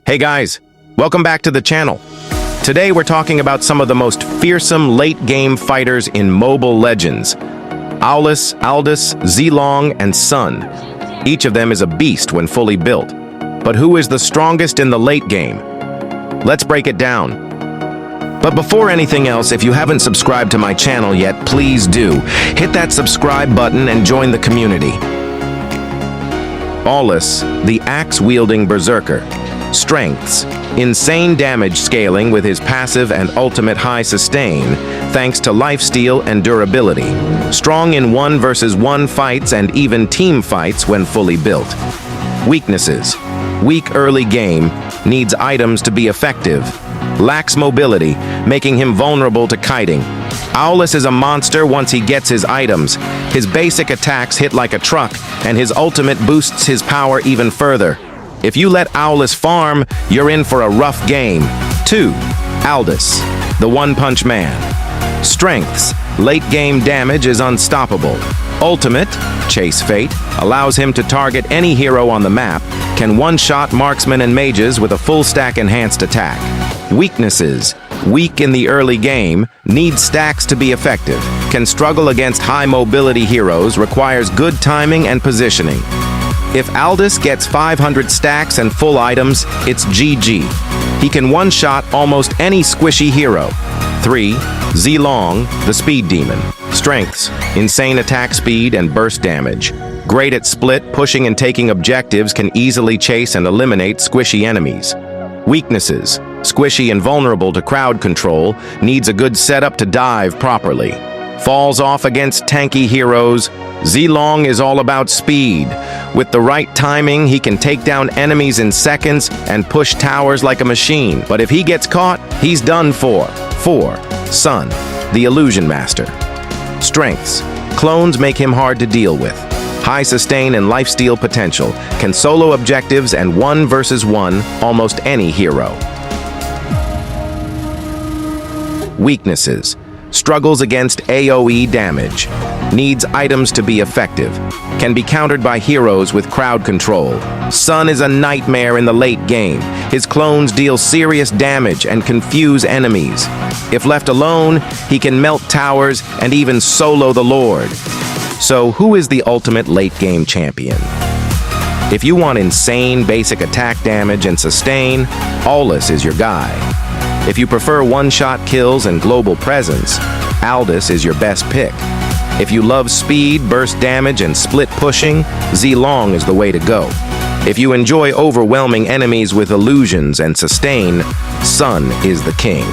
Hey guys, welcome back to the channel. Today we're talking about some of the most fearsome late-game fighters in Mobile Legends. Aulus, Aldous, Zilong, and Sun. Each of them is a beast when fully built. But who is the strongest in the late game? Let's break it down. But before anything else, if you haven't subscribed to my channel yet, please do. Hit that subscribe button and join the community. Aulus, the axe-wielding berserker. Strengths: insane damage scaling with his passive and ultimate high sustain, thanks to lifesteal and durability. Strong in 1 versus 1 fights and even team fights when fully built. Weaknesses: weak early game, needs items to be effective. Lacks mobility, making him vulnerable to kiting. Aulus is a monster once he gets his items. His basic attacks hit like a truck, and his ultimate boosts his power even further. If you let Aulus farm, you're in for a rough game. 2. Aldous, the one-punch man. Strengths: late-game damage is unstoppable. Ultimate, Chase Fate, allows him to target any hero on the map, can one-shot marksmen and mages with a full-stack enhanced attack. Weaknesses: weak in the early game, needs stacks to be effective, can struggle against high-mobility heroes, requires good timing and positioning. If Aldous gets 500 stacks and full items, it's GG. He can one-shot almost any squishy hero. 3. Zilong, the speed demon. Strengths: insane attack speed and burst damage. Great at split, pushing and taking objectives, can easily chase and eliminate squishy enemies. Weaknesses: squishy and vulnerable to crowd control, needs a good setup to dive properly. Falls off against tanky heroes. Zilong is all about speed. With the right timing, he can take down enemies in seconds and push towers like a machine. But if he gets caught, he's done for. 4. Sun, the illusion master. Strengths: clones make him hard to deal with. High sustain and lifesteal potential, can solo objectives and 1 versus 1 almost any hero. Weaknesses: struggles against AoE damage, needs items to be effective, can be countered by heroes with crowd control. Sun is a nightmare in the late game. His clones deal serious damage and confuse enemies. If left alone, he can melt towers and even solo the Lord. So who is the ultimate late-game champion? If you want insane basic attack damage and sustain, Aulus is your guy. If you prefer one-shot kills and global presence, Aldous is your best pick. If you love speed, burst damage, and split pushing, Zilong is the way to go. If you enjoy overwhelming enemies with illusions and sustain, Sun is the king.